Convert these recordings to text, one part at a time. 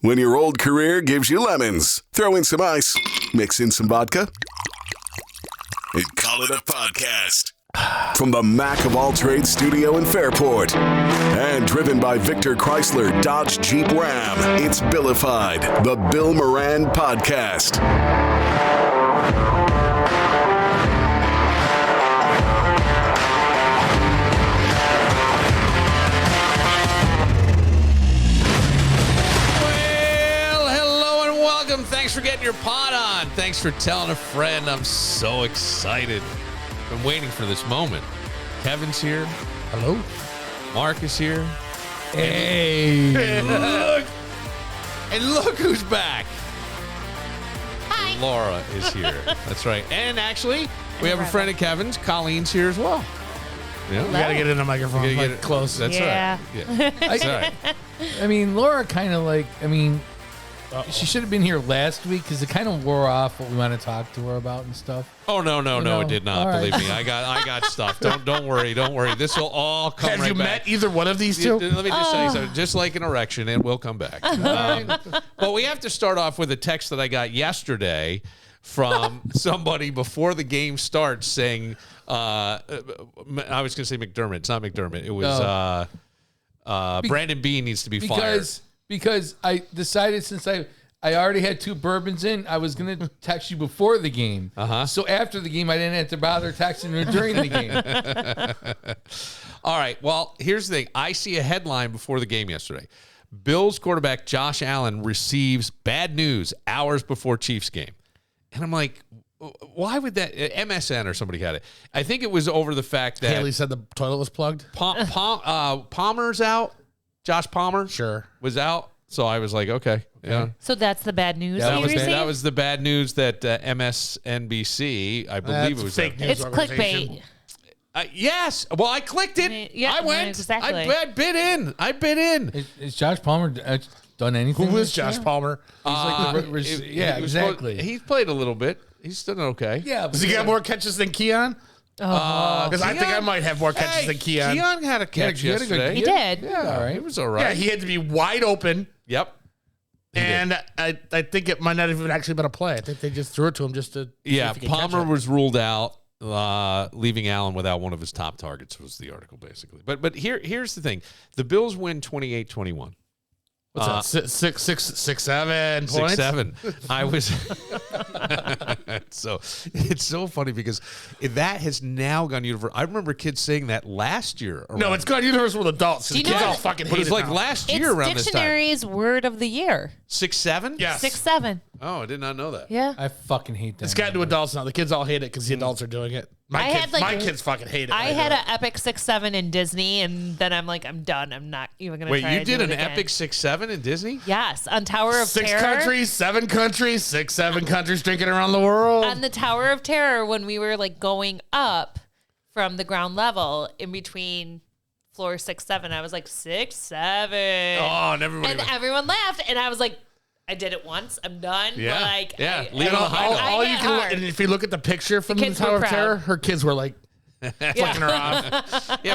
When your old career gives you lemons, throw in some ice, mix in some vodka, and call it a podcast. From the Mac of All Trades studio in Fairport and driven by Victor Chrysler Dodge Jeep Ram, it's Billified, the Bill Moran Podcast. Well, hello and welcome. Thanks for getting your pod on. Thanks for telling a friend. I'm so excited. Been waiting for this moment. Kevin's here. Hello. Mark is here. Hey. And look who's back. Hi. Laura is here. That's right. And actually, we have a friend of Kevin's. Colleen's here as well. Yeah. You gotta get in the microphone You gotta like get it close. That's Yeah. right. Yeah. That's right. I mean, Laura kind of she should have been here last week because it kind of wore off what we want to talk to her about and stuff. Oh no, it did not. All right. Believe me, I got stuff. Don't worry. This will all come Have right you back. met either one of these two? Let me just say something. Just like an erection, it will come back. But we have to start off with a text that I got yesterday from somebody before the game starts saying, I was going to say McDermott. It's not McDermott. It was Brandon Beane needs to be fired. Because I decided since I already had 2 bourbons in, I was going to text you before the game. Uh-huh. So after the game, I didn't have to bother texting her during the game. All right. Well, here's the thing. I see a headline before the game yesterday. Bills quarterback Josh Allen receives bad news hours before Chiefs game. And I'm like, why would that? MSN or somebody had it. I think it was over the fact that Haley said the toilet was plugged. Palmer's out. Josh Palmer was out. So I was like, okay. Yeah. So that's the bad news That you was received? that was the bad news that MSNBC, I believe it was fake news. It's clickbait. Yes. Well, I clicked it. Yeah, I went. exactly. I bid in. Is Josh Palmer done anything? Who is this Josh year? Palmer? Exactly. He's played a little bit. He's done okay. Yeah. Does he got more catches than Keon? Because I think I might have more catches than Keon. Keon had a catch he had a good- yesterday. He did. Yeah, All right. It was all right. Yeah, he had to be wide open, Yep. and I think it might not have even actually been a play. I think they just threw it to him just to see Yeah, if he could catch Palmer it. was ruled out, leaving Allen without one of his top targets was the article, basically. But here's the thing. The Bills win 28-21. What's that? Six, 7 points. 6-7. I was so it's so funny because that has now gone universal. I remember kids saying that last year. No, it's gone universal with adults. Do you Kids know all what- fucking but hate it's it like now. last It's year around this time. Dictionary's word of the year. 6-7? Yes. 6-7. Oh, I did not know that. Yeah. I fucking hate that. It's gotten to adults now. The kids all hate it because the adults are doing it. I had, like, my kids fucking hate it. I when had do an epic 6-7 in Disney, and then I'm like, I'm done. I'm not even going to Wait, try you to did do an it again. epic 6-7 in Disney? Yes, on Tower of Six Terror. countries, 7 countries, 7 countries drinking around the world. On the Tower of Terror, when we were like going up from the ground level in between floor 6-7, I was like 6-7. Oh, and everybody And went, everyone laughed, and I was like, I did it once. I'm done. Yeah. Like, Yeah. I- Leave it I- on the high note. all I you hit can, hard. and if you look at the picture from the kids were Tower of proud. Terror, her kids were like flicking her off. yeah,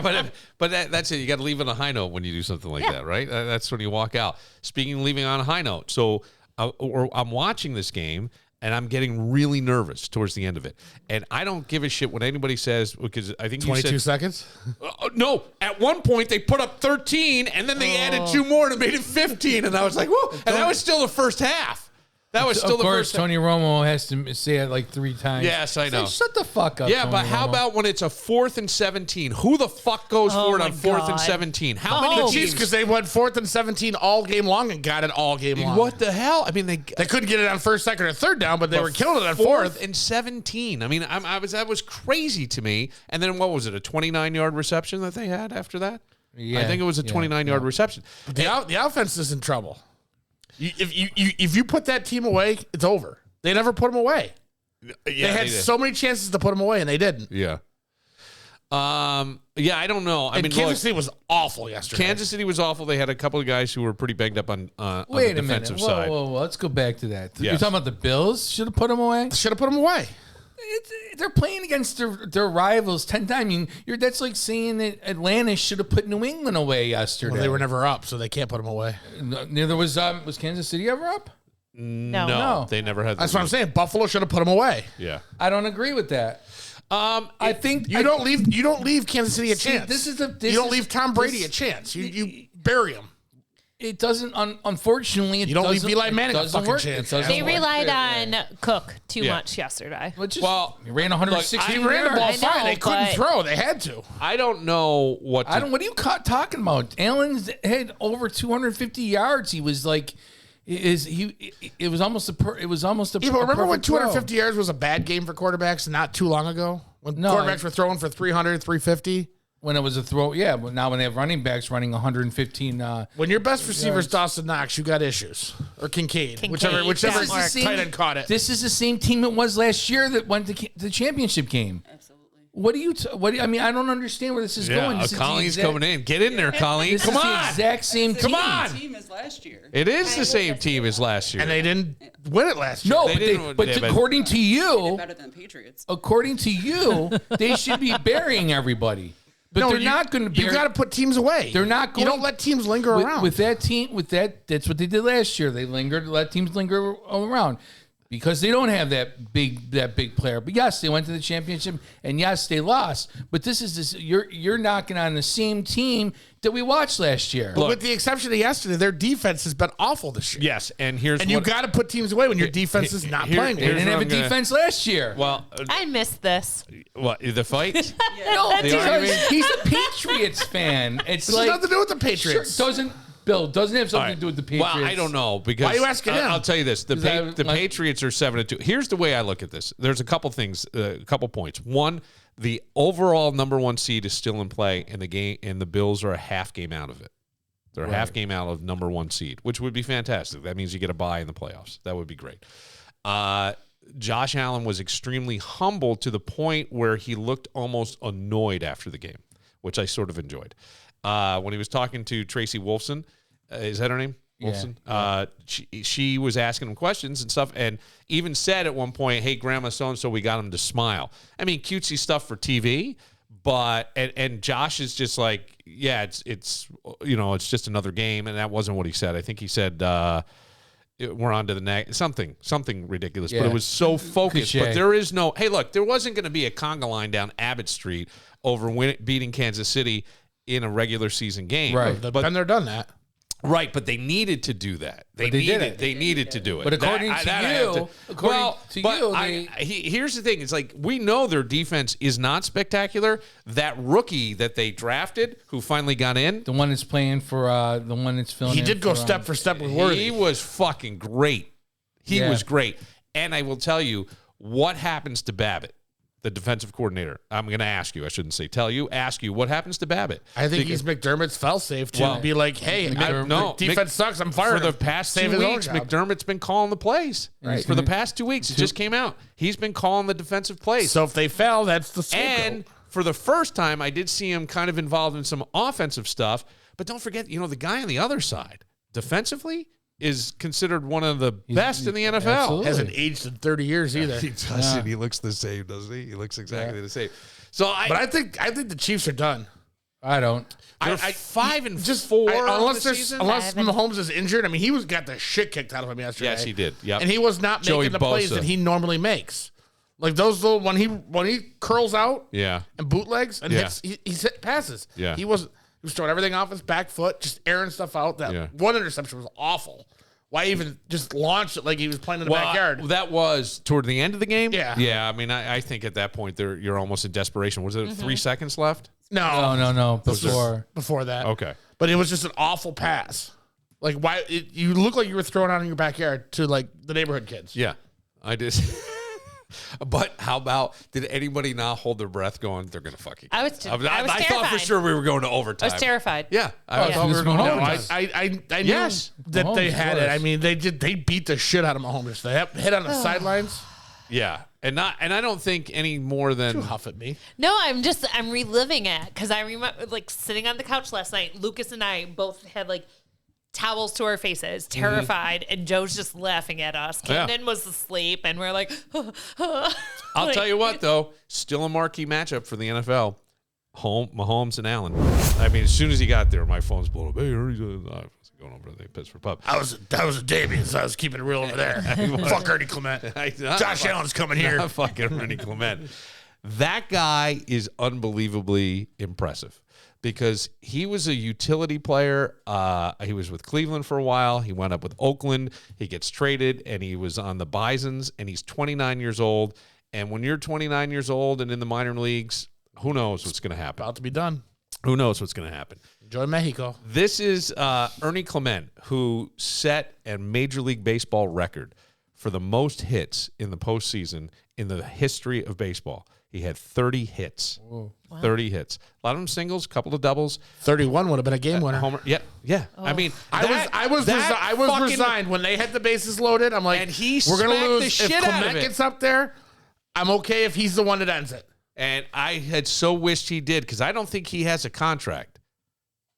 but that's it. You got to leave on a high note when you do something like that, right? That's when you walk out. Speaking of leaving on a high note, so I'm watching this game, and I'm getting really nervous towards the end of it. And I don't give a shit what anybody says because I think 22 you said seconds? no. At one point, they put up 13, and then they added 2 more and made it 15. And I was like, whoa. And that was still the first half. That was still Of the course, first half. Tony Romo has to say it like 3 times. Yes, I know. Say, shut the fuck up. Yeah, Tony but how Romo. about when it's a 4th and 17? Who the fuck goes for it my on 4th and God. 17? How Oh. many The teams? Chiefs, because they went 4th and 17 all game long and got it all game long. What the hell? I mean, they Couldn't get it on first, second, or third down, but they were killing it on 4th fourth. and 17. I mean, that was crazy to me. And then what was it? A 29-yard reception that they had after that? Yeah, I think it was a 29-yard reception. The offense is in trouble. If you put that team away, it's over. They never put them away. They had so many chances to put them away, and they didn't. Yeah. Yeah, I don't know. I And mean, Kansas City was awful yesterday. Kansas City was awful. They had a couple of guys who were pretty banged up on the Wait a minute. defensive Whoa, side. whoa, whoa. Let's go back to that. Yes. You're talking about the Bills? Should have put them away? Should have put them away. They're playing against their rivals 10 times. I mean, that's like saying that Atlanta should have put New England away yesterday. Well, they were never up, so they can't put them away. Neither was Kansas City ever up? No, they never had. That's what I'm saying. Buffalo should have put them away. Yeah, I don't agree with that. I think you don't leave Kansas City a chance. You don't leave Tom Brady a chance. You bury him. It doesn't. Unfortunately, you don't leave Eli Manning a fucking chance. They relied on Cook too much yesterday. He ran 160. He ran the ball fine. They couldn't throw. They had to. I don't know what. What are you talking about? Allen's had over 250 yards. He was like. It was almost a. Yeah, but remember when 250 yards was a bad game for quarterbacks not too long ago? When quarterbacks were throwing for 300, 350? When it was a throw, yeah. But now when they have running backs running 115. When your best receiver is Dawson Knox, you got issues. Or Kincaid. Whichever tight end caught it. This is the same team it was last year that went to the championship game. Absolutely. I mean, I don't understand where this is going. Colleen's coming in. Get in there, Colleen. Come on. The exact same team. Come on. Team as last year. It is the same team as last year. And they didn't win it last year. No, but according to you, better than the Patriots. According to you, they should be burying everybody. But they're not going to. You got to put teams away. They're not going. You don't let teams linger around. With that team, that's what they did last year. They let teams linger around because they don't have that big player. But yes, they went to the championship, and yes, they lost. But you're knocking on the same team that we watched last year. But with the exception of yesterday, their defense has been awful this year. Yes, and you got to put teams away when your defense is not playing. They didn't have a defense last year. Well, I missed this. What, the fight? No, because he's a Patriots fan. It's this has nothing to do with the Patriots. Doesn't have something to do with the Patriots. Well, I don't know because why are you asking him? I'll tell you this: the Patriots are 7-2. Here's the way I look at this. There's a couple things, a couple points. One, the overall number 1 seed is still in play, and the Bills are a half game out of it. They're a half game out of number 1 seed, which would be fantastic. That means you get a bye in the playoffs. That would be great. Josh Allen was extremely humble to the point where he looked almost annoyed after the game, which I sort of enjoyed. When he was talking to Tracy Wolfson, is that her name? Wolfson? Yeah. She was asking him questions and stuff, and even said at one point, "Hey, Grandma so-and-so, we got him to smile." I mean, cutesy stuff for TV, but and Josh is just like, yeah, it's it's just another game, and that wasn't what he said. I think he said, we're on to the next, something ridiculous, but it was so focused. Cliche. But there is no, hey, look, there wasn't going to be a conga line down Abbott Street over beating Kansas City in a regular season game. Right. But they're done that. Right, but they needed to do that. They needed to do it. But according to you, here's the thing: it's like we know their defense is not spectacular. That rookie that they drafted, who finally got in, the one that's playing for the one that's filling. He did go step for step with Worthy. He was fucking great. He was great. And I will tell you what happens to Babbitt, the defensive coordinator. I'm going to ask you. I shouldn't say tell you. Ask you what happens to Babbitt. I think he's McDermott's fail-safe to be like, hey, defense sucks. I'm fired. For the past 2 weeks, McDermott's been calling the plays. Right. For the past 2 weeks, it just came out. He's been calling the defensive plays. So if they fail, that's the scapegoat. And for the first time, I did see him kind of involved in some offensive stuff. But don't forget, the guy on the other side, defensively, is considered one of the best in the NFL. Absolutely. Hasn't aged in 30 years either. He doesn't. Yeah. He looks the same, doesn't he? He looks exactly the same. So, I think the Chiefs are done. I don't. They're 5-4 unless Mahomes is injured. I mean, he got the shit kicked out of him yesterday. Yes, he did. Yep. And he was not making the plays that he normally makes. Like those little when he curls out, and bootlegs and hits, he hit passes. Yeah, he was throwing everything off his back foot, just airing stuff out. That one interception was awful. Why even just launch it like he was playing in the backyard? That was toward the end of the game. Yeah. I mean, I think at that point you're almost in desperation. Was it 3 seconds left? No. Before that. Okay. But it was just an awful pass. Like why? You look like you were throwing out in your backyard to like the neighborhood kids. Yeah, I did. But how about, did anybody not hold their breath going, they're going to fucking... I was terrified. I thought for sure we were going to overtime. I was terrified. Yeah. I thought we were going to overtime. I knew that they had it. I mean, they beat the shit out of Mahomes. They hit on the sidelines. Yeah. And I don't think any more than... Too huff at me. No, I'm reliving it because I remember like sitting on the couch last night. Lucas and I both had like towels to our faces, terrified, and Joe's just laughing at us. Camden was asleep, and we're like, I'll tell you what, though, still a marquee matchup for the NFL. Mahomes and Allen. I mean, as soon as he got there, my phone's blowing up. Hey, Ernie's going over to the Pittsburgh pub. That was a Davian, so I was keeping it real over there. Fuck Ernie Clement. Josh Allen's coming here. Fucking Ernie Clement. That guy is unbelievably impressive because he was a utility player. He was with Cleveland for a while. He went up with Oakland. He gets traded, and he was on the Bisons, and he's 29 years old. And when you're 29 years old and in the minor leagues, who knows what's going to happen? About to be done. Who knows what's going to happen? Enjoy Mexico. This is Ernie Clement, who set a Major League Baseball record for the most hits in the postseason in the history of baseball. He had 30 hits. Wow. 30 hits. A lot of them singles, a couple of doubles. 31 would have been a game winner. Homer. Yeah. Oh. I mean, I was resigned when they had the bases loaded. I'm like, and we're going to lose. If Clement gets up there, I'm okay if he's the one that ends it. And I had so wished he did because I don't think he has a contract.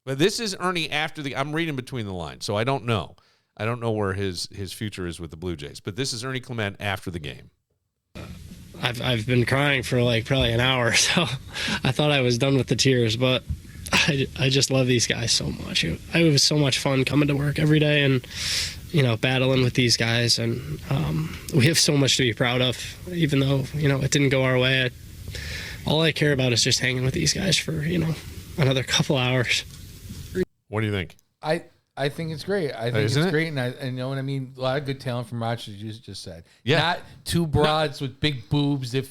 But this is Ernie after I'm reading between the lines, so I don't know. I don't know where his future is with the Blue Jays. But this is Ernie Clement after the game. I've been crying for like probably an hour, so I thought I was done with the tears, but I just love these guys so much. It was so much fun coming to work every day and, battling with these guys. And we have so much to be proud of, even though, it didn't go our way. All I care about is just hanging with these guys for, another couple hours. What do you think? I think it's great. I think it's great, and I know what I mean. A lot of good talent from Rochester, you just said. Yeah. Not two broads with big boobs that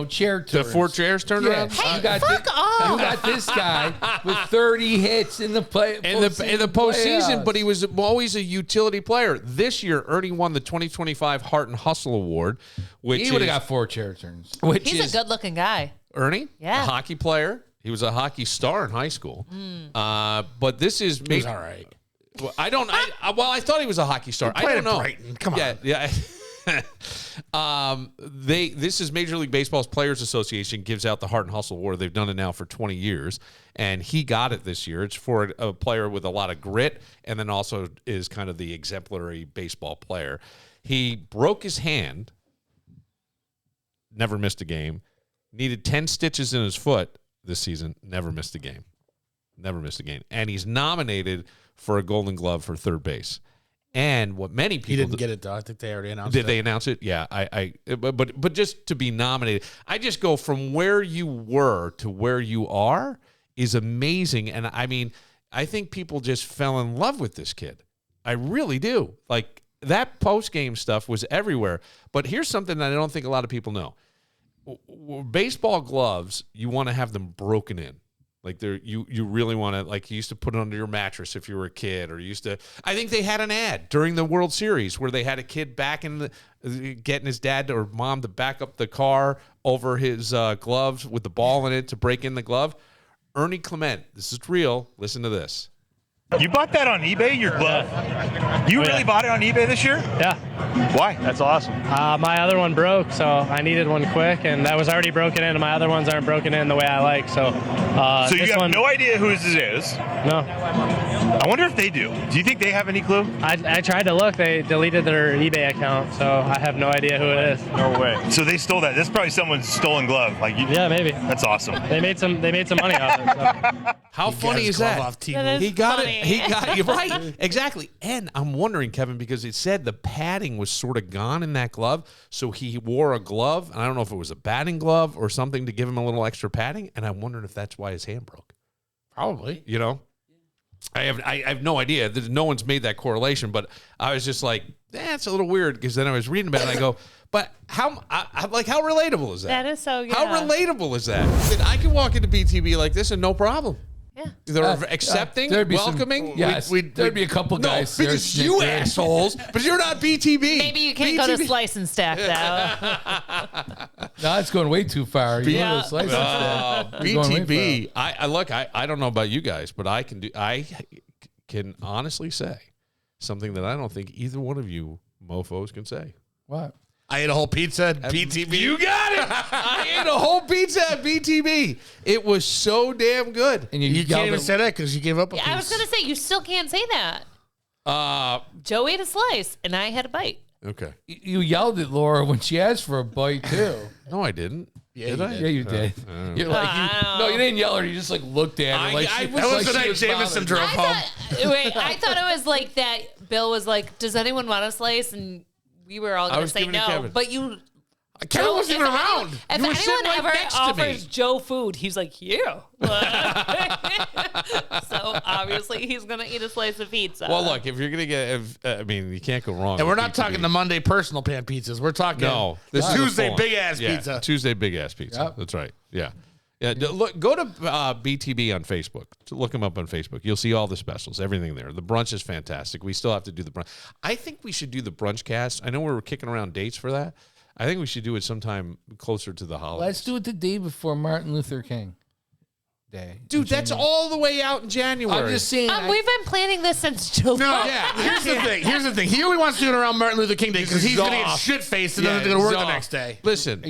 chair turns. The 4 chairs turned around? Hey, fuck off. You got this guy with 30 hits in the postseason, but he was always a utility player. This year, Ernie won the 2025 Heart and Hustle Award, which he would have got 4 chair turns. He's a good-looking guy. Ernie? Yeah. A hockey player. He was a hockey star in high school. But this is... He was all right. Well, I thought he was a hockey star. I don't know. Brighton. Come on. Yeah. This is Major League Baseball's Players Association gives out the Heart and Hustle Award. They've done it now for 20 years, and he got it this year. It's for a player with a lot of grit, and then also is kind of the exemplary baseball player. He broke his hand, never missed a game, needed 10 stitches in his foot this season, never missed a game. And he's nominated for a Golden Glove for third base. And what many people... He didn't get it, though. I think they already announced it. Did they announce it? Yeah. But just to be nominated, I just go from where you were to where you are is amazing. And I mean, I think people just fell in love with this kid. I really do. Like, that post-game stuff was everywhere. But here's something that I don't think a lot of people know. Baseball gloves, you want to have them broken in. Like you really want to, like, you used to put it under your mattress if you were a kid, or I think they had an ad during the World Series where they had a kid back in getting his dad or mom to back up the car over his gloves with the ball in it to break in the glove. Ernie Clement, this is real. Listen to this. You bought that on eBay, your glove? You really bought it on eBay this year? Yeah. Why? That's awesome. My other one broke, so I needed one quick, and that was already broken in, and my other ones aren't broken in the way I like. So you have no idea who this is? No. I wonder if they do. Do you think they have any clue? I tried to look. They deleted their eBay account, so I have no idea who it is. No way. So they stole that. That's probably someone's stolen glove. Yeah, maybe. That's awesome. They made some money off it. So. How funny is that? He got it. He got it. Right. Exactly. And I'm wondering, Kevin, because it said the padding was sort of gone in that glove. So he wore a glove. And I don't know if it was a batting glove or something to give him a little extra padding. And I'm wondering if that's why his hand broke. Probably. I have no idea. No one's made that correlation. But I was just like, it's a little weird, because then I was reading about it and I go, but how relatable is that? That is so, yeah. How relatable is that? I could walk into BTB like this and no problem. Yeah. They're accepting, welcoming. Yes, there'd be a couple guys. No, because you assholes, but you're not BTB. Maybe you can't go to Slice and Stack, though. No, it's going way too far. You go to Slice and Stack. BTB. I don't know about you guys, but I can honestly say something that I don't think either one of you mofos can say. What? I ate a whole pizza at BTB. You got it. I ate a whole pizza at BTB. It was so damn good. And you can't even say that because you gave up a piece. I was going to say, you still can't say that. Joe ate a slice, and I had a bite. Okay. You yelled at Laura when she asked for a bite too. No, I didn't. Did I? Yeah, you did. You're like, no, you didn't yell at her. You just like looked at her. That was the night Jameson drove home. I thought it was like that. Bill was like, "Does anyone want a slice?" And we were all going to say no. But you. Kevin wasn't even around. If You were sitting anyone right ever next to me. offers Joe food, he's like, yeah. So obviously he's going to eat a slice of pizza. Well, look, if you're going to get, I mean, you can't go wrong. And with we're not talking the Monday personal pan pizzas. We're talking this is Tuesday full-on. big ass pizza. Tuesday big ass pizza. Yep. That's right. Yeah. Yeah, look, go to BTB on Facebook. Look them up on Facebook. You'll see all the specials, everything there. The brunch is fantastic. We still have to do the brunch. I think we should do the brunch cast. I know we were kicking around dates for that. I think we should do it sometime closer to the holidays. Let's do it the day before Martin Luther King Day. Dude, that's all the way out in January. I'm just saying. We've been planning this since July. No, Here's the thing. He only wants to do it around Martin Luther King Day because he's going to get shit faced and doesn't go to work the next day. Listen.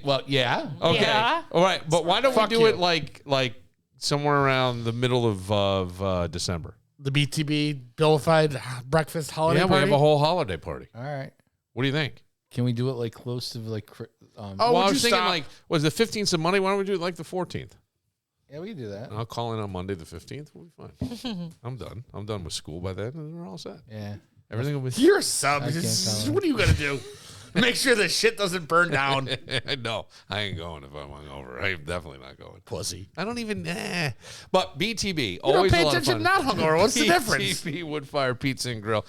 Well, yeah. Okay. Yeah. All right. But why don't we do you. it like somewhere around the middle of December? The BTB Billified breakfast holiday party. We have a whole holiday party. All right. What do you think? Can we do it like close to like? Oh, well, I would was you thinking stop? like, was the 15th of Monday? Why don't we do it like the 14th? Yeah, we can do that. I'll call in on Monday the 15th. We'll be fine. I'm done. I'm done with school by then, and we're all set. Yeah. Everything will be. You're a sub. I can't tell. What are you going to do? Make sure the shit doesn't burn down. No, I ain't going if I'm hungover. I'm definitely not going. Pussy. I don't even. But BTB, You don't always pay a lot of attention, fun. not hungover. What's the difference? BTB Woodfire Pizza and Grill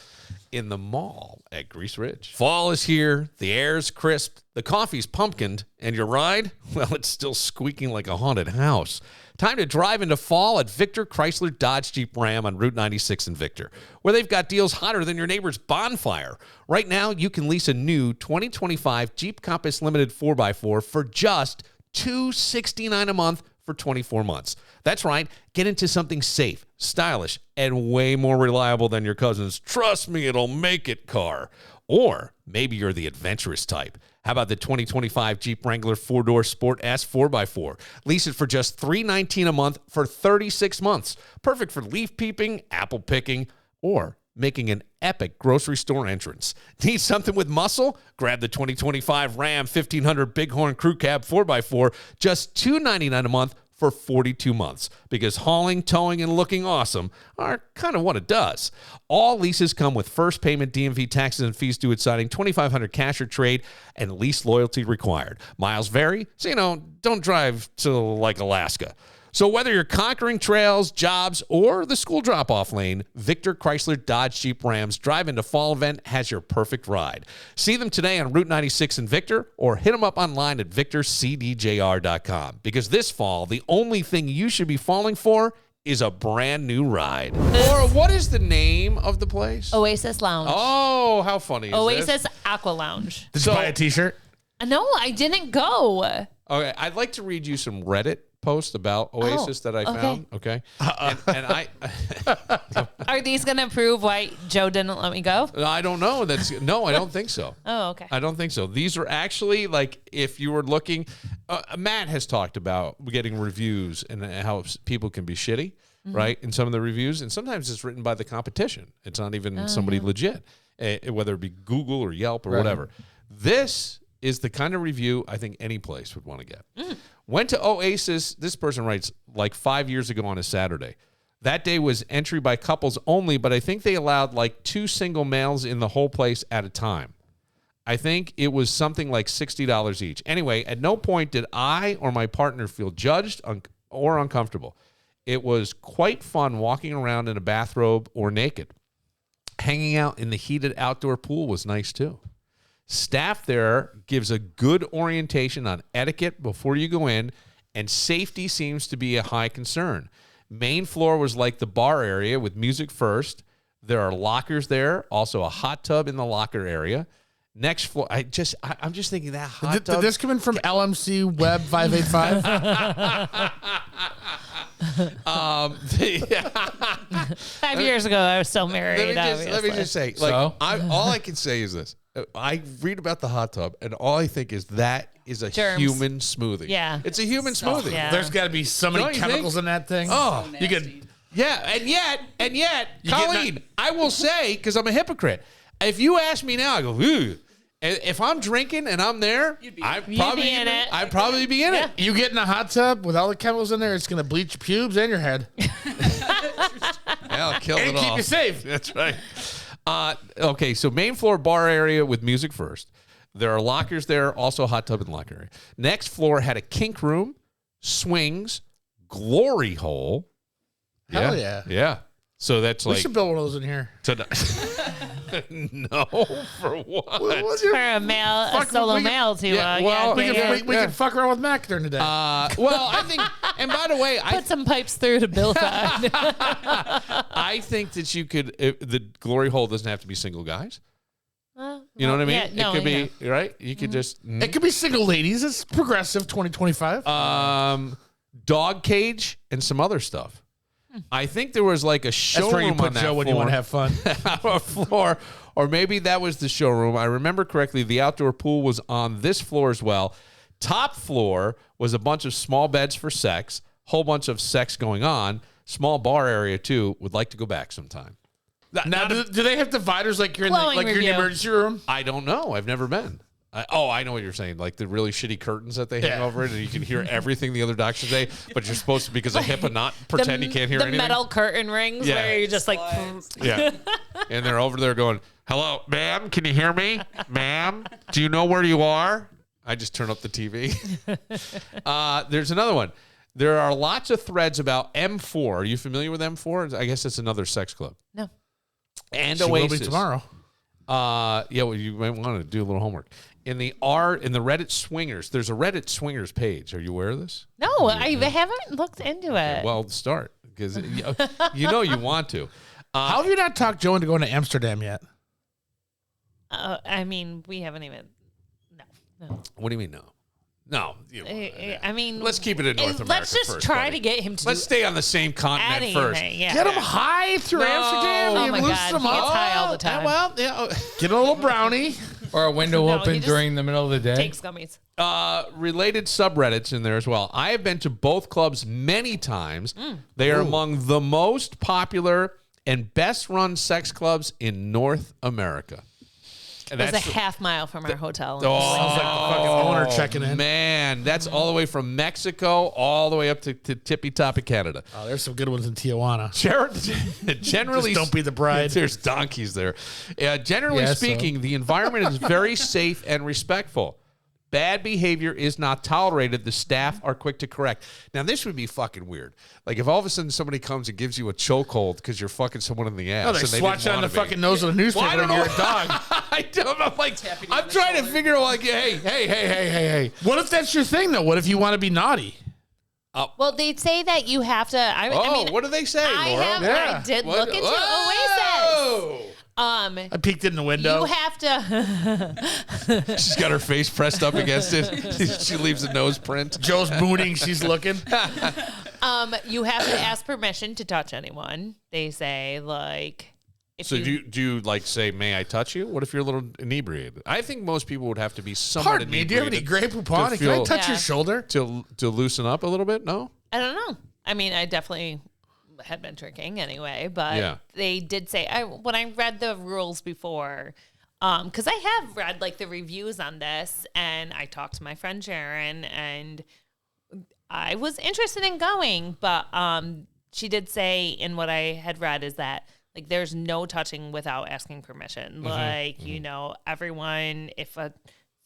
in the mall at Grease Ridge. Fall is here. The air's crisp. The coffee's pumpkined. And your ride? Well, it's still squeaking like a haunted house. Time to drive into fall at Victor Chrysler Dodge Jeep Ram on Route 96 in Victor, where they've got deals hotter than your neighbor's bonfire. Right now, you can lease a new 2025 Jeep Compass Limited 4x4 for just $269 a month for 24 months. That's right. Get into something safe, stylish, and way more reliable than your cousin's "trust me, it'll make it" car. Or maybe you're the adventurous type. How about the 2025 Jeep Wrangler 4-door Sport S 4x4? Lease it for just $319 a month for 36 months. Perfect for leaf peeping, apple picking, or making an epic grocery store entrance. Need something with muscle? Grab the 2025 Ram 1500 Bighorn Crew Cab 4x4, just $299 a month for 42 months, because hauling, towing, and looking awesome are kind of what it does. All leases come with first payment, DMV taxes and fees due at signing, $2,500 cash or trade, and lease loyalty required. Miles vary, so don't drive to like Alaska. So whether you're conquering trails, jobs, or the school drop-off lane, Victor Chrysler Dodge Jeep Rams Drive Into Fall event has your perfect ride. See them today on Route 96 in Victor, or hit them up online at victorcdjr.com. Because this fall, the only thing you should be falling for is a brand new ride. Laura, what is the name of the place? Oasis Lounge. Oh, how funny is Oasis this? Aqua Lounge. Did you buy a t-shirt? No, I didn't go. Okay, I'd like to read you some Reddit post about Oasis that I found. Okay. And I Are these going to prove why Joe didn't let me go? I don't know. No, I don't think so. Oh, okay. I don't think so. These are actually, like, if you were looking, Matt has talked about getting reviews and how people can be shitty, right? In some of the reviews, and sometimes it's written by the competition. It's not even somebody legit, whether it be Google or Yelp or whatever. This is the kind of review I think any place would want to get. Went to Oasis, this person writes, like 5 years ago on a Saturday. That day was entry by couples only, but I think they allowed like 2 single males in the whole place at a time. I think it was something like $60 each. Anyway, at no point did I or my partner feel judged or uncomfortable. It was quite fun walking around in a bathrobe or naked. Hanging out in the heated outdoor pool was nice too. Staff there gives a good orientation on etiquette before you go in, and safety seems to be a high concern. Main floor was like the bar area with music first. There are lockers there, also a hot tub in the locker area. Next floor, I'm just thinking that hot tub. Did this come in from LMC Web 585? 5 years ago, I was still married. Let me just say, like, So? all I can say is this. I read about the hot tub, and all I think is that is a Germs. human smoothie. Yeah. it's a human smoothie. Yeah. There's got to be so Don't many you chemicals think? in that thing. Oh, you could Yeah, and yet, Colleen, I will say, because I'm a hypocrite, if you ask me now, I go, ooh. If I'm drinking and I'm there, I'd probably be in it. You get in a hot tub with all the chemicals in there, it's going to bleach your pubes and your head. I'll kill it all. Keep you safe. That's right. Okay, so main floor bar area with music first. There are lockers there, also a hot tub and locker area. Next floor had a kink room, swings, glory hole. Hell yeah. Yeah. So that's We like... should build one of those in here. No, for what? For a male, a solo male to we can fuck around with Mac during the day. Well, I think, and by the way, put some pipes through to build that. I think that you could, the glory hole doesn't have to be single guys. You know what I mean? Yeah, it could be, right? You could just. It could be single ladies. It's progressive 2025. Dog cage and some other stuff. I think there was like a showroom. That's where you put on that Joe when you want to have fun. floor, or maybe that was the showroom. I remember correctly, the outdoor pool was on this floor as well. Top floor was a bunch of small beds for sex, whole bunch of sex going on. Small bar area too. Would like to go back sometime. Now, do they have dividers like you're in the emergency room? I don't know. I've never been. I know what you're saying. Like the really shitty curtains that they hang over it, and you can hear everything the other doctors say, but you're supposed to, because of HIPAA, not pretend you can't hear anything. The metal curtain rings where you're just like... Yeah. And they're over there going, hello, ma'am, can you hear me? Ma'am, do you know where you are? I just turn up the TV. There's another one. There are lots of threads about M4. Are you familiar with M4? I guess it's another sex club. No. And she Oasis. will be tomorrow. Yeah, well, you might want to do a little homework. In the Reddit Swingers, there's a Reddit Swingers page. Are you aware of this? No, I haven't looked into it. Well, start, because you know you want to. How have you not talked Joe into going to Amsterdam yet? I mean, we haven't even... No. What do you mean, no? No. I mean... Let's keep it in North America Let's just first, try buddy. to get him to... Let's stay on the same continent first. Yeah. Get him high through Amsterdam. Oh, my God. He gets high all the time. Well, yeah. Get a little brownie. Or a window No, open he just during the middle of the day. Takes gummies. Related subreddits in there as well. I have been to both clubs many times. They are among the most popular and best run sex clubs in North America. And It's a half mile from our hotel. Sounds like the fucking owner checking in. Man, that's all the way from Mexico all the way up to tippy top of Canada. Oh, there's some good ones in Tijuana. Generally, just don't be the bride. There's donkeys there. Generally speaking, the environment is very safe and respectful. Bad behavior is not tolerated. The staff are quick to correct. Now, this would be fucking weird. Like if all of a sudden somebody comes and gives you a chokehold because you're fucking someone in the ass. No, they swatch on the fucking nose of the newspaper and you're a dog. I don't know. I'm trying to figure out, like, hey. What if that's your thing, though? What if you want to be naughty? Well, they say that you have to... I mean, what do they say, Laura? I did look into Oasis. I peeked in the window. You have to... She's got her face pressed up against it. She leaves a nose print. Joe's mooning. She's looking. You have to ask permission to touch anyone. They say, like... So do you like say, may I touch you? What if you're a little inebriated? I think most people would have to be somewhat inebriated. Do you have any Grey Poupon? Can I touch your shoulder? To loosen up a little bit? No? I don't know. I mean, I definitely had been drinking anyway, but they did say, when I read the rules before, because I have read like the reviews on this, and I talked to my friend Sharon, and I was interested in going, but she did say in what I had read is that like there's no touching without asking permission. You know, everyone, if a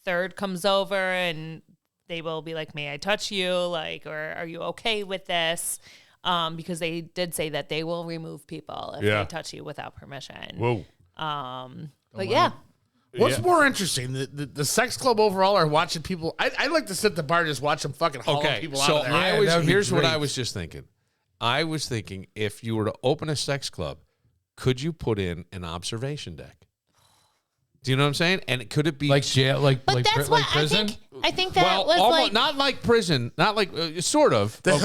third comes over and they will be like, may I touch you? Like, or are you okay with this? Because they did say that they will remove people if they touch you without permission. Whoa. But yeah. What's more interesting, the sex club overall, or watching people? I like to sit at the bar and just watch them fucking haul people out of there. So here's what I was just thinking. I was thinking if you were to open a sex club, could you put in an observation deck? Do you know what I'm saying? And could it be like jail, like prison? I think that was almost, like not like prison, not like sort of the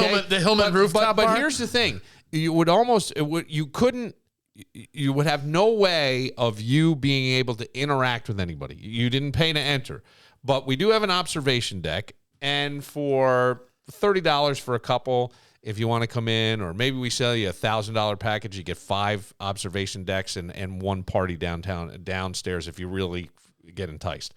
Hillman rooftop bar. But here's the thing: you would have no way of you being able to interact with anybody. You didn't pay to enter, but we do have an observation deck, and for $30 for a couple, if you want to come in, or maybe we sell you $1,000 package. You get 5 observation decks and 1 party downstairs if you really get enticed.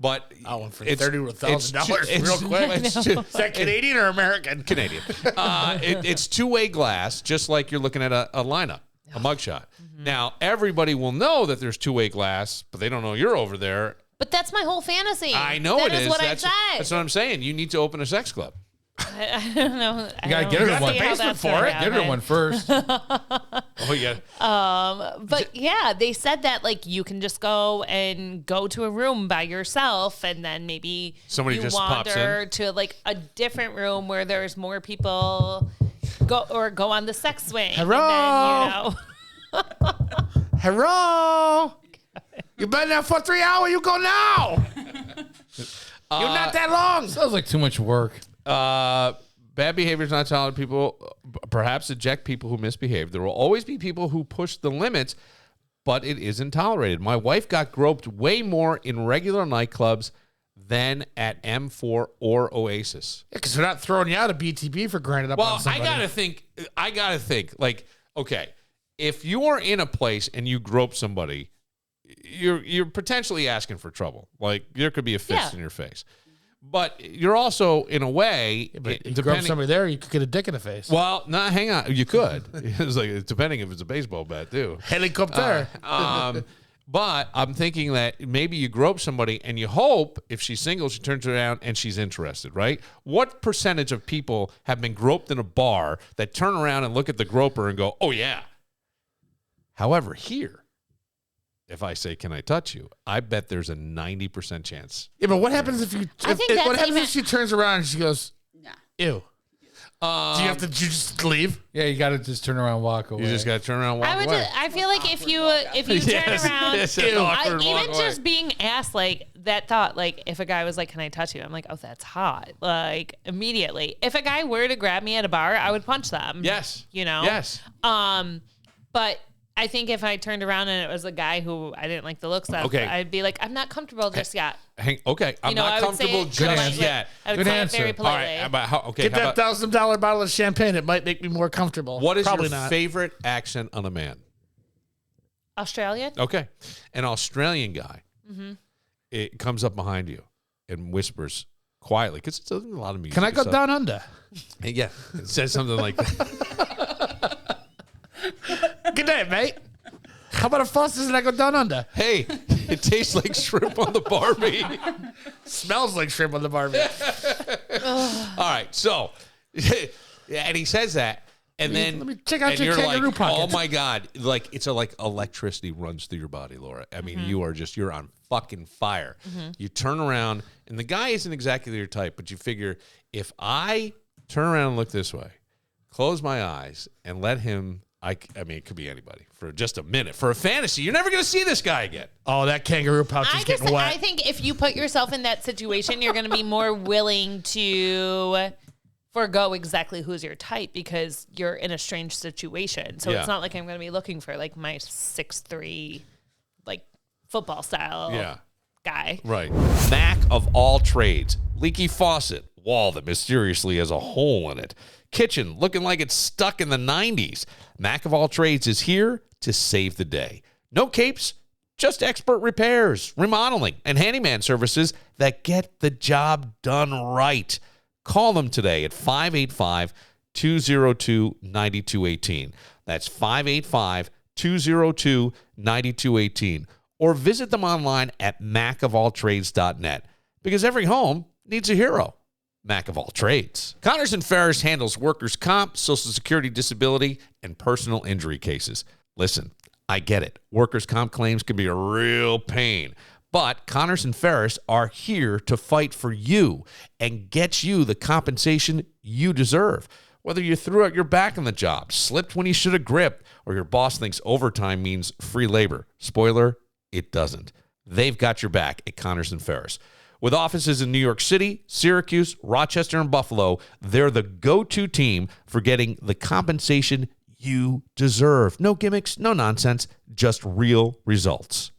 But I went for $30 to $1,000 real quick. Is that Canadian or American? Canadian. It's 2-way glass, just like you're looking at a lineup, a mugshot. Now, everybody will know that there's 2-way glass, but they don't know you're over there. But that's my whole fantasy. I know that it is. What that's I said. That's what I'm saying. You need to open a sex club. I don't know. You gotta get her to one basement for it. Get her to one first. Oh yeah. But yeah, they said that like you can just go to a room by yourself, and then maybe somebody you just wander pops in to like a different room where there's more people. Go on the sex swing. Hello. And then, Hello. You've been there for 3 hours. You go now. You're not that long. Sounds like too much work. Bad behavior is not tolerated. People perhaps eject people who misbehave. There will always be people who push the limits, but it isn't tolerated. My wife got groped way more in regular nightclubs than at M4 or Oasis. Yeah, because they're not throwing you out of BTB for grinding up on somebody. I gotta think. Like, okay, if you are in a place and you grope somebody, you're potentially asking for trouble. Like, there could be a fist in your face. But you're also, in a way, you grope somebody there, you could get a dick in the face. Well, no, hang on. You could. It's like, depending if it's a baseball bat, too. Helicopter. But I'm thinking that maybe you grope somebody and you hope if she's single, she turns around and she's interested, right? What percentage of people have been groped in a bar that turn around and look at the groper and go, oh, yeah. However, here, if I say, can I touch you? I bet there's a 90% chance. Yeah, but what happens if you? What happens if she turns around and she goes, "Nah, ew"? Do you have to just leave? Yeah, you got to just turn around and walk away. You just got to turn around and walk away. I feel like if you turn around, even just being asked like that thought, like if a guy was like, "Can I touch you?" I'm like, "Oh, that's hot!" Like immediately. If a guy were to grab me at a bar, I would punch them. Yes. You know. Yes. But I think if I turned around and it was a guy who I didn't like the looks of, I'd be like, I'm not comfortable just yet. I'm not comfortable just yet. I would say it very politely. All right, get that $1,000 bottle of champagne. It might make me more comfortable. What is Probably your not. favorite accent on a man? Australian. Okay. An Australian guy. It comes up behind you and whispers quietly, because it's a lot of music. Can I go down under? Yeah. It says something like that. Good day, mate. How about a Foster's and I go down under? Hey, it tastes like shrimp on the Barbie. Smells like shrimp on the Barbie. All right, so, and he says that, and then let me check out your kangaroo pocket. Oh my God, like it's like electricity runs through your body, Laura. I mean, you're on fucking fire. You turn around, and the guy isn't exactly your type, but you figure if I turn around and look this way, close my eyes, and let him. I mean, it could be anybody for just a minute. For a fantasy, you're never going to see this guy again. Oh, that kangaroo pouch is getting wet. I think if you put yourself in that situation, you're going to be more willing to forego exactly who's your type because you're in a strange situation. So it's not like I'm going to be looking for like my 6'3", like football style guy. Right. Mac of all trades. Leaky faucet. Wall that mysteriously has a hole in it. Kitchen looking like it's stuck in the 90s. Mac of all trades is here to save the day. No capes, just expert repairs, remodeling, and handyman services that get the job done right. Call them today at 585-202-9218. That's 585-202-9218. Or visit them online at macofalltrades.net, because every home needs a hero. Mac of all trades. Connors and Ferris handles workers' comp, Social Security disability, and personal injury cases. Listen, I get it. Workers' comp claims can be a real pain. But Connors and Ferris are here to fight for you and get you the compensation you deserve. Whether you threw out your back on the job, slipped when you should have gripped, or your boss thinks overtime means free labor. Spoiler, it doesn't. They've got your back at Connors and Ferris. With offices in New York City, Syracuse, Rochester, and Buffalo, they're the go-to team for getting the compensation you deserve. No gimmicks, no nonsense, just real results.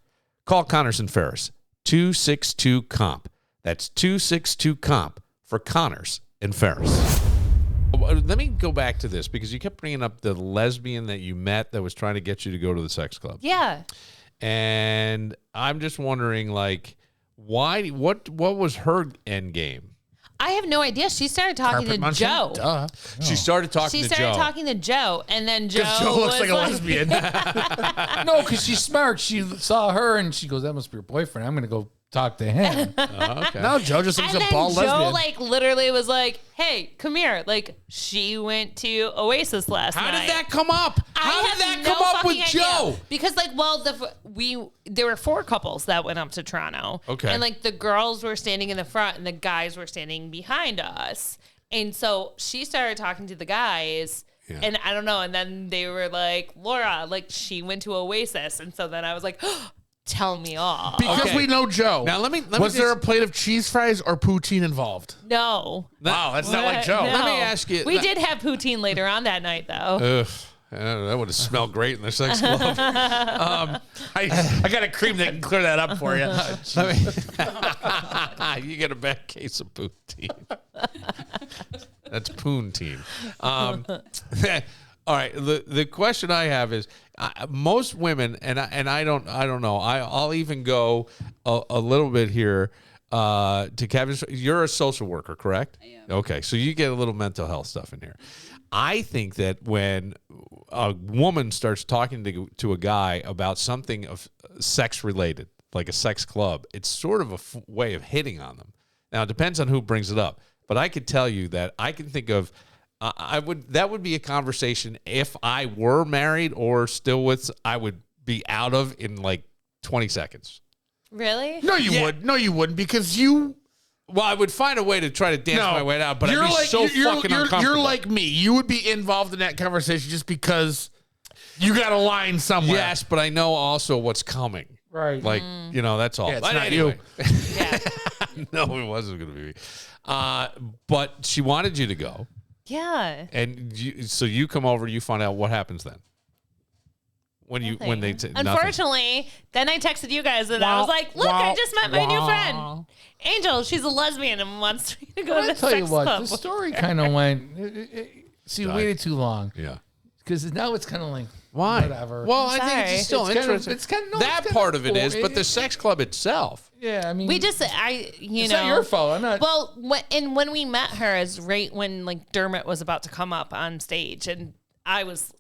Call Connors and Ferris, 262-COMP. That's 262-COMP for Connors and Ferris. Let me go back to this because you kept bringing up the lesbian that you met that was trying to get you to go to the sex club. Yeah. And I'm just wondering, like, why? What was her end game? I have no idea. She started talking to Joe. Duh. She started talking to Joe. She started talking to Joe, and then Joe looks like a was lesbian. No, because she's smart. She saw her and she goes, "That must be your boyfriend. I'm going to go talk to him." Okay. No, Joe just looks And a then bald Joe, lesbian. like, literally was like, "Hey, come here." Like, she went to Oasis last How night. did that come up? How did that come up with fucking Joe? idea. Because, like, well, there were 4 couples that went up to Toronto. Okay. And, like, the girls were standing in the front and the guys were standing behind us. And so she started talking to the guys. Yeah. And I don't know. And then they were like, Laura, like, she went to Oasis. And so then I was like, tell me all. Because Okay. we know Joe. Now, let me was there a just- plate of cheese fries or poutine involved? No. Wow, that's not like Joe. No. Let me ask you- We did have poutine later on that night, though. Ugh. That would have smelled great in the sex club. I got a cream that can clear that up for you. You get a bad case of poutine. That's poutine. All right. The question I have is, most women, and I don't know. I'll even go a little bit here to Kevin. You're a social worker, correct? I am. Okay, so you get a little mental health stuff in here. I think that when a woman starts talking to a guy about something of sex related, like a sex club, it's sort of a way of hitting on them. Now it depends on who brings it up, but I could tell you that I can think of. That would be a conversation if I were married or still with. I would be out of in like 20 seconds. Really? No, you would. No, you wouldn't because you. Well, I would find a way to try to dance my way out, but I'd be so fucking uncomfortable. You're like me. You would be involved in that conversation just because you got a line somewhere. Yes, but I know also what's coming. Right. Like, that's all. Yeah, it's But not anyway. Yeah. No, it wasn't going to be me. But she wanted you to go. Yeah. And so you come over, you find out what happens then. When they Unfortunately, then I texted you guys and I was like, look, I just met my new friend. Angel, she's a lesbian and wants me to go to I'll the tell sex you what, club. the story kind of went. See, waited too long. Yeah. Because now it's kind of like, why? whatever. Well, I think it's still interesting. That part of it is, but the sex club itself. Yeah, I mean, It's not your fault. I'm not. Well, when we met her is right when like Dermot was about to come up on stage and I was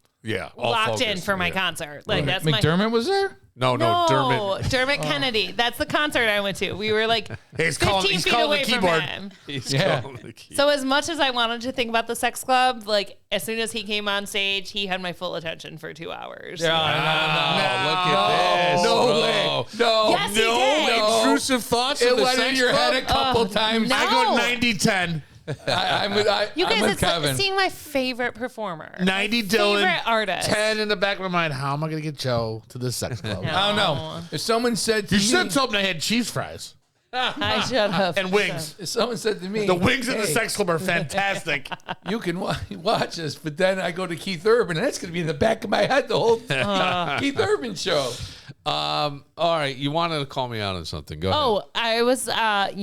locked in for my concert. Like that's McDermott was there? No, Dermot Kennedy. That's the concert I went to. We were like 15 feet calling away the from keyboard. him. He's calling the key. So as much as I wanted to think about the sex club, like as soon as he came on stage, he had my full attention for 2 hours. Look at this. No way. No. Yes, he did. Intrusive thoughts It of the went in sex your club? head a couple times. no. I go 90-10. I'm with You guys, I'm with it's like Kevin. seeing my favorite performer. 90 my Dylan, favorite artist. 10 in the back of my mind. How am I going to get Joe to the sex club? No. I don't know. If someone said to You me, should have told him I had cheese fries I should have. and wings. if someone said to me, The wings in the "Hey, sex club are fantastic. you can watch us," but then I go to Keith Urban, and that's going to be in the back of my head the whole Keith Urban show. All right, you wanted to call me out on something. Go ahead. Oh, I was, I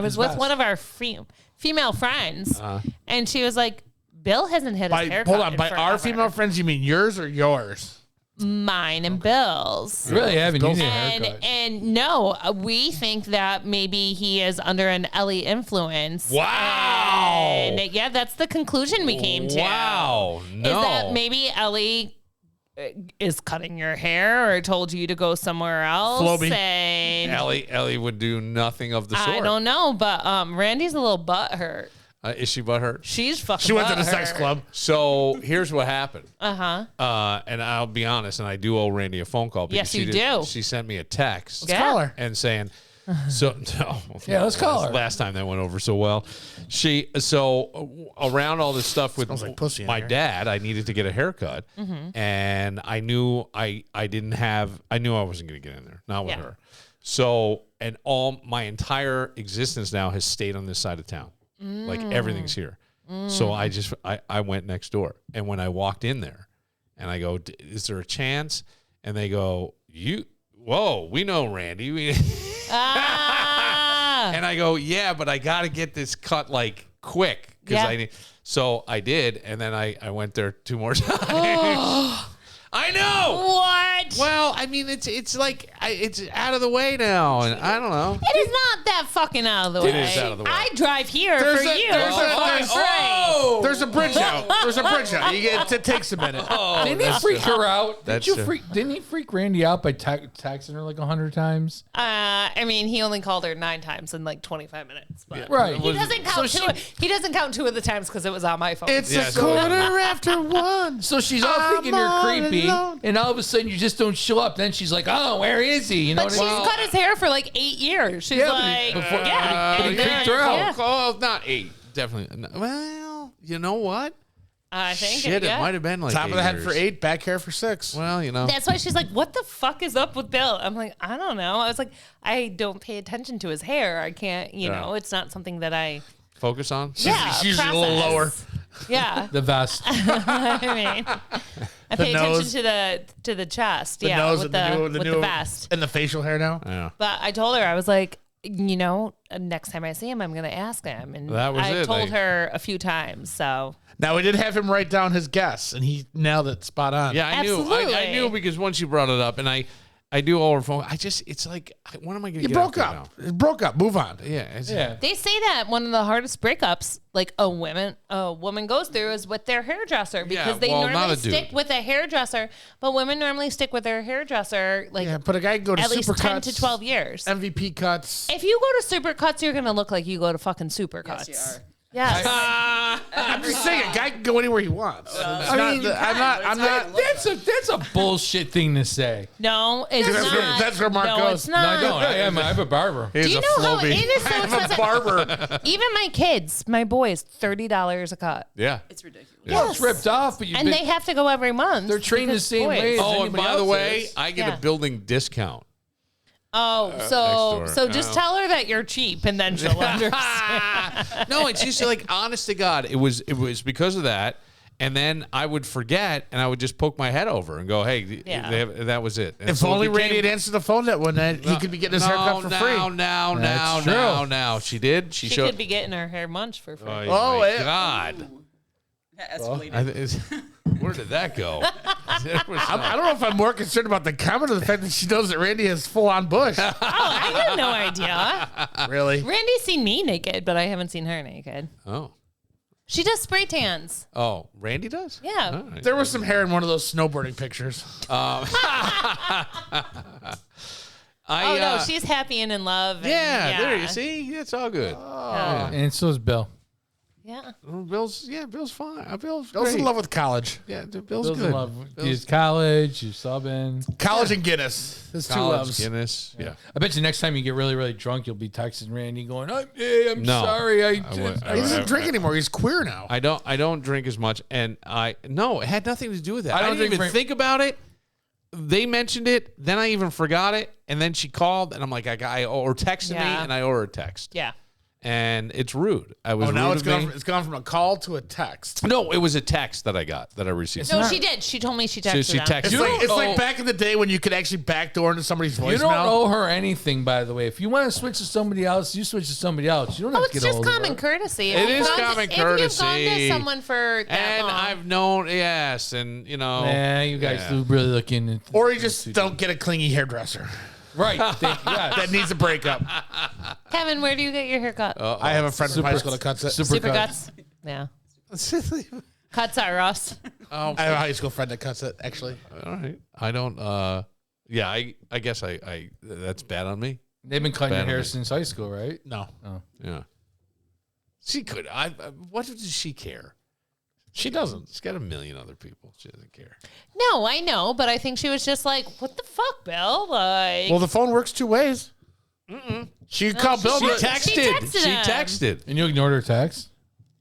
was with best. one of our female friends, and she was like, "Bill hasn't hit his haircut." Hold on. By our female friends, you mean yours or yours? Mine and Bill's. Really haven't Bill's used a And haircut. and no, we think that maybe he is under an Ellie influence. Wow. And yeah, that's the conclusion we came to. Wow. No. Is that maybe Ellie is cutting your hair or told you to go somewhere else? Floby. And Ellie would do nothing of the sort. I don't know, but Randy's a little butthurt. Is she butthurt? She's fucking She went to the butthurt. sex club. So here's what happened. Uh-huh. And I'll be honest, and I do owe Randy a phone call. Because Yes, you do. She sent me a text. Yeah. Call her. And saying, so no. Yeah, let's call her. Last time that went over so well. Around all this stuff with Smells like pussy in my here. dad, I needed to get a haircut. And I knew I knew I wasn't going to get in there. Not with Yeah. her. So, and all my entire existence now has stayed on this side of town. Like everything's here. So I went next door. And when I walked in there and I go, is there a chance? And they go, we know Randy. And I go, yeah, but I got to get this cut like quick. Yeah. So I did, and then I went there 2 more times. I know. What? Well, I mean, it's like it's out of the way now, and I don't know. It is not that fucking out of the way. It is out of the way. I drive here There's for a- you. there's a- there's- Oh, There's a bridge out. There's a bridge out. It takes a minute. Didn't he freak her out? That's true. Didn't he freak Randy out by texting her like 100 times? I mean, he only called her 9 times in like 25 minutes. But Right. he doesn't count He doesn't count 2 of the times because it was on my phone. It's Yeah, a so- quarter after 1. So she's all thinking you're creepy, and all of a sudden you just don't show up. Then she's like, "Oh, where is he?" You know But what she's I mean? cut his hair for like 8 years. She's Yeah, but like, before- yeah. but he And creeped then- her out. yeah. Oh, not 8. Definitely. Well, you know what? I think Shit, yeah. it might have been like Top of the head years. for 8, back hair for 6. Well, you know. That's why she's like, what the fuck is up with Bill? I'm like, I don't know. I was like, I don't pay attention to his hair. I can't, you know, it's not something that I, Focus on. yeah, she's usually a little lower. Yeah. The vest. I mean, I pay nose. attention to the chest. The yeah, nose with and the new vest. and the facial hair now. Yeah. But I told her, I was like, you know, next time I see him, I'm going to ask him. And That was I it. told her a few times. So Now we did have him write down his guess, and he nailed it spot on. Yeah, I knew. I Absolutely. knew because once you brought it up, and I do all her phone. It's like, when am I going to You get broke out up. It broke up. Move on. there now? Yeah. Yeah. they say that one of the hardest breakups, like a woman goes through, is with their hairdresser because they well, not normally a dude. stick with a hairdresser, but women normally stick with their hairdresser like Yeah, but a guy can go to at least Supercuts, 10 to 12 years. MVP cuts. If you go to Supercuts, you're gonna look like you go to fucking Supercuts. Yes, you are. Yes. I'm just saying, a guy can go anywhere he wants. I'm not. That's a bullshit thing to say. No, it's not. That's where Mark no, goes. It's not. No, I don't. I have a barber. Do you know how it is so I'm a expensive? barber. Even my kids, my boys, $30 a cut. Yeah. It's ridiculous. Well, it's ripped off, but And they have to go every month. They're trained the because same boys. way. Oh, and anybody by the else way, is. I get Yeah. a building discount. Oh, next so door. so just tell her that you're cheap, and then she'll understand. No, it's just like, honest to God, it was because of that. And then I would forget, and I would just poke my head over and go, "Hey, Yeah. that was it." And If so it only became- Randy had answered the phone that one night, he could be getting his haircut for free. That's true. Now. She did. She She showed. could be getting her hair munched for free. Oh, my yeah. God. That escalated. Where did that go? There was I don't know if I'm more concerned about the comment or the fact that she knows that Randy has full on bush. Oh, I had no idea. Really? Randy's seen me naked, but I haven't seen her naked. Oh. She does spray tans. Oh, Randy does? Yeah. All right. There was some hair in one of those snowboarding pictures. Oh no, she's happy and in love. And Yeah, there you see. It's all good. And so is Bill. Yeah. Bill's fine. Bill's Bill's in great. love with college. Yeah, Bill's Bill's good. in love. He's college. He's subbing. College and Guinness. His two College, loves. Guinness. Yeah. I bet you next time you get really, really drunk, you'll be texting Randy going, I'm No. sorry. I He doesn't drink anymore. He's queer now. I don't drink as much, and it had nothing to do with that. I I don't didn't even drink think about it. They mentioned it, then I even forgot it, and then she called, and I'm like, I owe her texting me, Yeah. and I owe her a text. Yeah. And it's rude. I was Oh, now rude it's of me. gone from a call to a text. No, it was a text that I received. No, she did. She told me she texted She them. texted. It's like back in the day when you could actually backdoor into somebody's voicemail. You don't owe her anything, by the way. If you want to switch to somebody else, you switch to somebody else. You don't have Oh, to it's get just hold of common her. courtesy. It is If you've common If you've gone courtesy. to someone for that And long. I've known, yes, and you know. Yeah, you guys do really look into Or you just don't get a clingy hairdresser right. that needs a breakup. Kevin, where do you get your haircut? I have a friend from high school that cuts it. Super cuts. Yeah. Cuts are us. I have a high school friend that cuts it, actually. All right. I don't. Yeah. I guess I. That's bad on me. They've been cutting your Bad hair on me. since high school, right? No. Yeah. She could. What does she care? She doesn't. She's got a million other people. She doesn't care. No, I know, but I think she was just like, "What the fuck, Bill?" Like, Well, the phone works two ways. She could call Bill. she but- texted She him. texted. And you ignored her text?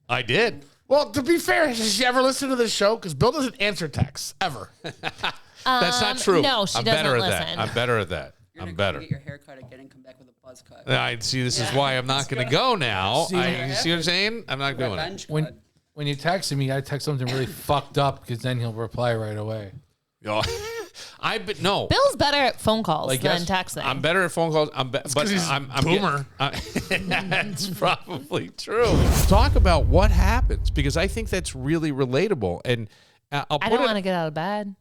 I did. Well, to be fair, has she ever listened to this show? Because Bill doesn't answer texts, ever. That's not true. no, she I'm doesn't better at listen. that. I'm better at that. You're I'm gonna go better. get your hair cut again and come back with a buzz cut. I see. This is why I'm not going to go now. See, You see what I'm saying? I'm not doing it. Revenge cut. When you text him, you got to text something really fucked up because then he'll reply right away. Oh, No. Bill's better at phone calls than texting. I'm better at phone calls. I'm boomer. That's probably true. Talk about what happens, because I think that's really relatable. And I don't want to get out of bed.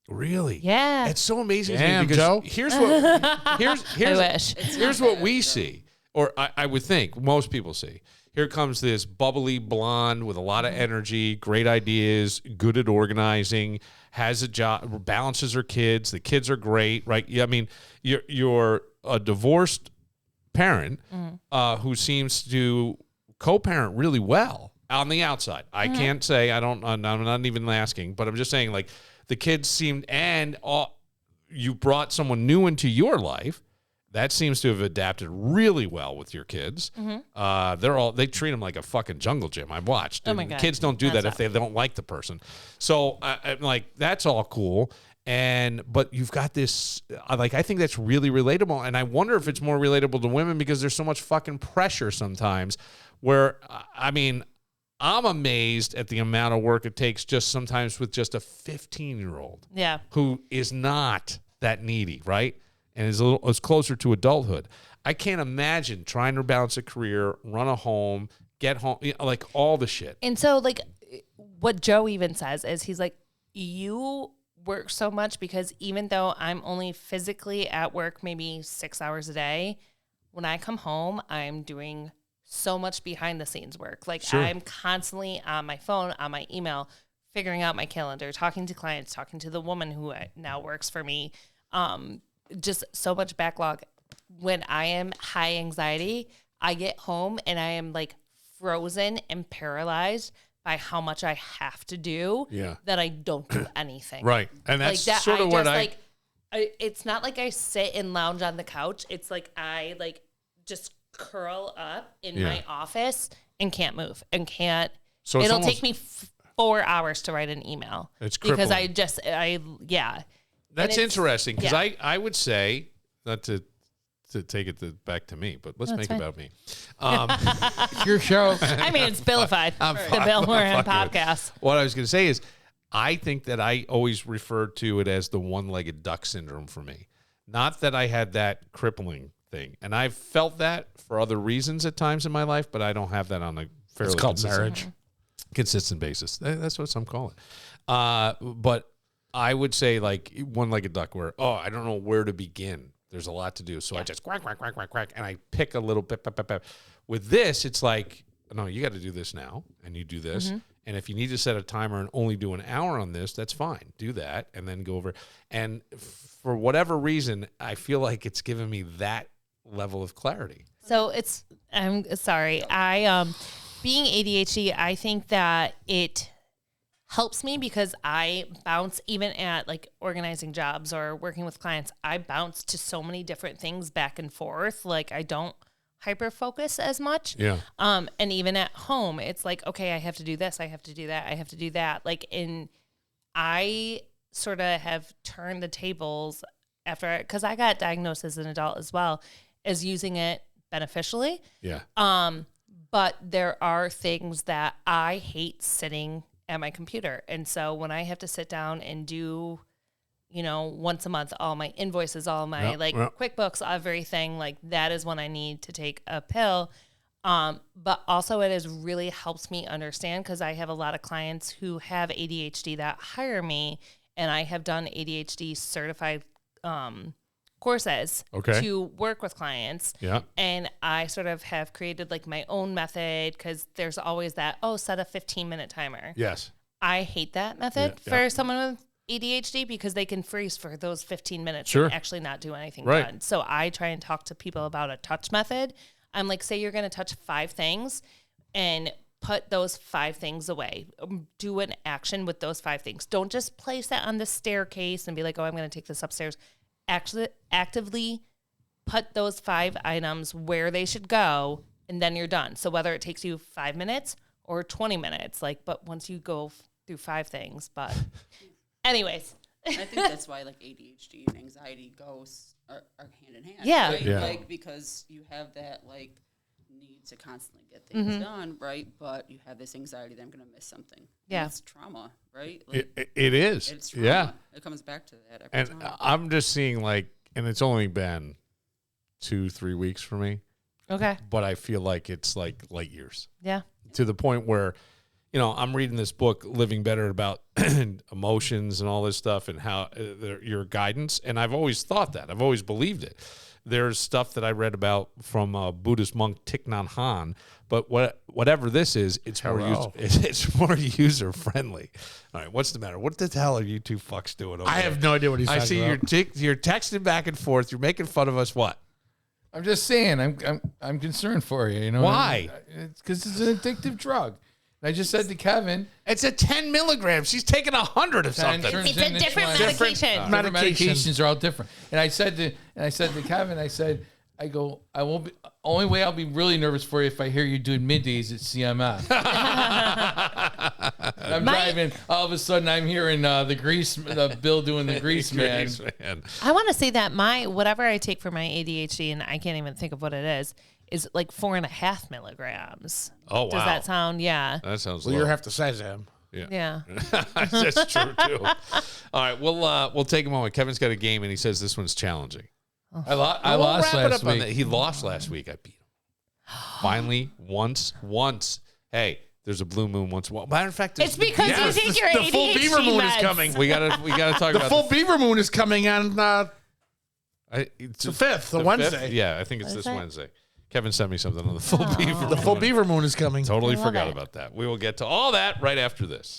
Really? Yeah. It's so amazing Damn, to me, Joe. because here's what I wish. here's what we see, or I would think most people see. Here comes this bubbly blonde with a lot of energy, great ideas, good at organizing, has a job, balances her kids. The kids are great, right? Yeah, I mean, you're a divorced parent who seems to co-parent really well on the outside. I can't say I'm not even asking, but I'm just saying, like, the kids seemed, and you brought someone new into your life. That seems to have adapted really well with your kids. They treat them like a fucking jungle gym. I've watched. Oh my God. Kids don't do that if they don't like the person. So I'm like, that's all cool. But you've got this, I think that's really relatable. And I wonder if it's more relatable to women because there's so much fucking pressure sometimes where, I mean, I'm amazed at the amount of work it takes just sometimes with just a 15-year-old who is not that needy, right? And is closer to adulthood. I can't imagine trying to balance a career, run a home, get home, like all the shit. And so, like, what Joe even says is he's like, you work so much because even though I'm only physically at work maybe 6 hours a day, when I come home, I'm doing so much behind the scenes work. Like, I'm constantly on my phone, on my email, figuring out my calendar, talking to clients, talking to the woman who now works for me. Just so much backlog. When I am high anxiety, I get home and I am like frozen and paralyzed by how much I have to do that I don't do anything. Right. And that's like that, sort of what it's not like I sit and lounge on the couch. It's like I just curl up in my office and can't move and can't. So it'll take me 4 hours to write an email. It's crippling. Because That's interesting because I would say, not to take it back to me, but let's make it about me. Your show. I mean, it's billified. The Bill Moran podcast. What I was going to say is I think that I always referred to it as the one-legged duck syndrome for me. Not that I had that crippling thing. And I've felt that for other reasons at times in my life, but I don't have that on a fairly consistent basis. That's what some call it. But I would say like one-legged duck where, I don't know where to begin. There's a lot to do. So I just quack, quack, quack, quack, quack, and I pick a little bit. With this, it's like, no, you got to do this now, and you do this. Mm-hmm. And if you need to set a timer and only do an hour on this, that's fine. Do that, and then go over. And for whatever reason, I feel like it's given me that level of clarity. So I'm sorry. Being ADHD, I think that it helps me because I bounce, even at like organizing jobs or working with clients, I bounce to so many different things back and forth. Like I don't hyper focus as much. Yeah. And even at home, it's like, okay, I have to do this. I have to do that. I have to do that. Like I sort of have turned the tables because I got diagnosed as an adult as well as using it beneficially. Yeah. But there are things that I hate sitting at my computer. And so when I have to sit down and do, once a month, all my invoices, all my QuickBooks, everything, like that is when I need to take a pill. But also it has really helps me understand because I have a lot of clients who have ADHD that hire me, and I have done ADHD certified courses to work with clients. Yeah. And I sort of have created like my own method because there's always that, set a 15-minute timer. Yes. I hate that method for someone with ADHD because they can freeze for those 15 minutes and actually not do anything done. So I try and talk to people about a touch method. I'm like, say you're going to touch 5 things and put those 5 things away. Do an action with those 5 things. Don't just place that on the staircase and be like, I'm going to take this upstairs. Actually, actively put those 5 items where they should go, and then you're done. So whether it takes you 5 minutes or 20 minutes, but once you go through 5 things, but anyways. I think that's why ADHD and anxiety are hand in hand. Yeah. Right? Yeah. Because you have that need need to constantly get things done, right? But you have this anxiety that I'm going to miss something. Yeah. And it's trauma, right? Like, it is. It's trauma. Yeah. It comes back to that every And time. I'm just seeing and it's only been 2-3 weeks for me, Okay. but I feel like it's like light years Yeah. to the point where, I'm reading this book, Living Better, about emotions and all this stuff and how your guidance. And I've always thought that. I've always believed it. There's stuff that I read about from Buddhist monk Thich Nhat Hanh, but whatever this is, it's more user friendly. All right, what's the matter? What the hell are you two fucks doing over I there? have no idea what he's I talking see about. you're texting back and forth. You're making fun of us. What? I'm just saying, I'm concerned for you. You know why? Because it's an addictive drug. And I just said to Kevin, it's a 10 milligrams. She's taking 100 of something. It's a different medication. Different medications are all different. And I said to Kevin, I go, I won't be. Only way I'll be really nervous for you if I hear you doing middays at CMS. I'm driving. All of a sudden, I'm hearing the Bill doing the grease man. I want to say that whatever I take for my ADHD, and I can't even think of what it is like 4.5 milligrams. Oh, wow. Does that sound? Yeah. That sounds Well, low. you're half the size of him. Yeah. That's true, too. All right, we'll take a moment. Kevin's got a game, and he says this one's challenging. I lost last week. He lost last week. I beat him. Finally, once. Hey, there's a blue moon once. Matter of fact, It's because you think your ADHD the full beaver moon is meds. coming. we gotta talk The about full beaver moon is coming on it's the 5th, the 5th? Wednesday. Yeah, I think it's this that? Wednesday. Kevin sent me something on the full beaver. The full beaver moon is coming. Totally I love forgot it. about that. We will get to all that right after this.